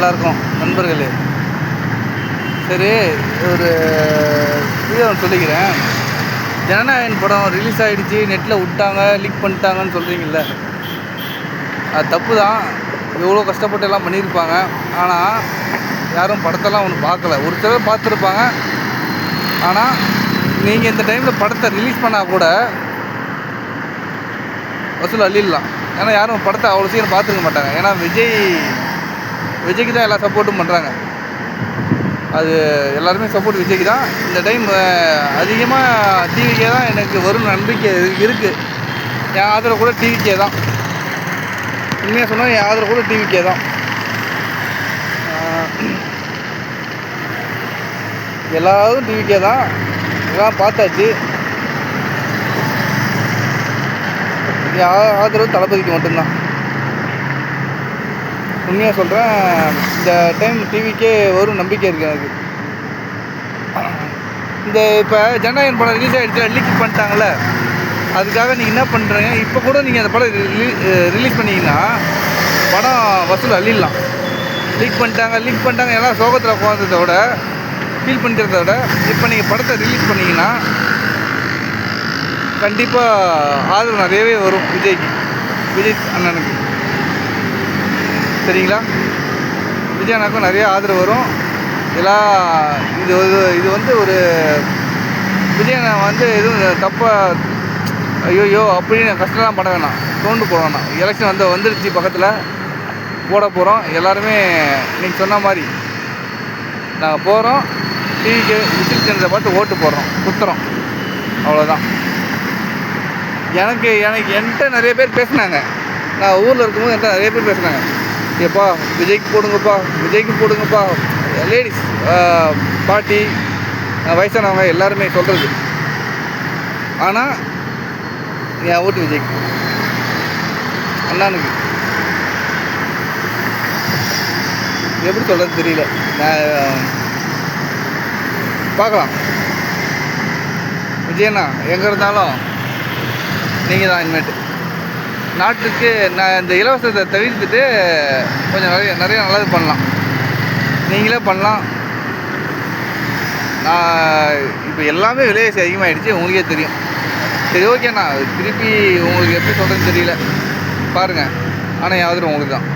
எல்லாருக்கும் நண்பர்களே. சரி, ஒரு வீடியோ சொல்லிக்கிறேன். ஜனநாயகன் படம் ரிலீஸ் ஆகிடுச்சு, நெட்டில் விட்டாங்க, லீக் பண்ணிட்டாங்கன்னு சொல்கிறீங்கள, அது தப்பு தான். எவ்வளோ கஷ்டப்பட்டு எல்லாம் பண்ணியிருப்பாங்க. ஆனால் யாரும் படத்தெல்லாம் ஒன்று பார்க்கல. ஒரு சிலர் பார்த்துருப்பாங்க. ஆனால் நீங்கள் இந்த டைமில் படத்தை ரிலீஸ் பண்ணால் கூட வசூல் அள்ளிடலாம். ஏன்னா யாரும் படத்தை அவ்வளோ சீக்கிரம் பார்த்துருக்க மாட்டாங்க. ஏன்னா விஜய்க்கு தான் எல்லா சப்போர்ட்டும் பண்ணுறாங்க. அது எல்லாருமே சப்போர்ட் விஜய்க்கு தான். இந்த டைம் அதிகமாக டிவிக்கே தான் எனக்கு வரும் நம்பிக்கை இருக்குது. என் ஆதரவு கூட டிவிக்கே தான். உண்மையாக சொன்னால் என் ஆதரவு கூட டிவிக்கே தான். எல்லாரும் டிவிக்கே தான். எல்லாம் பார்த்தாச்சு. ஆதரவு தளபதிக்கு மட்டும்தான். உண்மையாக சொல்கிறேன், இந்த டைம் டிவிக்கே ஒரு நம்பிக்கை இருக்குது எனக்கு. இந்த இப்போ ஜனநாயகன் படம் ரிலீஸ் ஆகிடுச்சு, லீக் பண்ணிட்டாங்கள்ல, அதுக்காக நீங்கள் என்ன பண்ணுறீங்க? இப்போ கூட நீங்கள் அந்த படம் ரிலீஸ் பண்ணிங்கன்னா படம் வசூல் அள்ளிடலாம். லீக் பண்ணிட்டாங்க எல்லாம் சோகத்தில் உட்காந்ததை விட, ஃபீல் பண்ணுறத விட, இப்போ நீங்கள் படத்தை ரிலீஸ் பண்ணிங்கன்னா கண்டிப்பாக ஆதரவு நிறையவே வரும் விஜய் அண்ணனுக்கு. சரிங்களா? விஜய் அண்ணனுக்கும் நிறைய ஆதரவு வரும். இது வந்து ஒரு விஜய் அண்ணன் வந்து எதுவும் தப்பாக ஐயோ அப்படின்னு கஷ்டம்லாம் பட வேணாம், தோண்டு போட வேணாம். எலெக்ஷன் வந்துடுச்சு, பக்கத்தில் போட போகிறோம். எல்லாருமே நீங்கள் சொன்ன மாதிரி நாங்கள் போகிறோம், டிவிக்கு விசில் சேனலை பார்த்து ஓட்டு போடுறோம், குத்துறோம், அவ்வளோதான். என்கிட்ட நிறைய பேர் பேசினாங்க. நான் ஊரில் இருக்கும்போது என்கிட்ட நிறைய பேர் பேசினாங்க, ஏப்பா விஜய்க்கு போடுங்கப்பா, லேடிஸ், பாட்டி, வயசானவங்க எல்லாருமே சொல்கிறது. ஆனால் என் ஓட்டு விஜய்க்கு, அண்ணனுக்கு. எப்படி சொல்கிறது தெரியல. நான் பார்க்கலாம். விஜயண்ணா எங்கே இருந்தாலும் நீங்கள் தான் இனிமேட்டு நாட்டுக்கு. நான் இந்த இலவசத்தை தவிர்த்துட்டு கொஞ்சம் நிறைய நல்லது பண்ணலாம். நீங்களே பண்ணலாம். நான் இப்போ எல்லாமே விலைவாசி அதிகமாகிடுச்சு, உங்களுக்கே தெரியும். சரி, ஓகேண்ணா, திருப்பி உங்களுக்கு எப்படி சொல்கிறதுன்னு தெரியல, பாருங்கள். ஆனால் யாவது உங்களுக்கு தான்.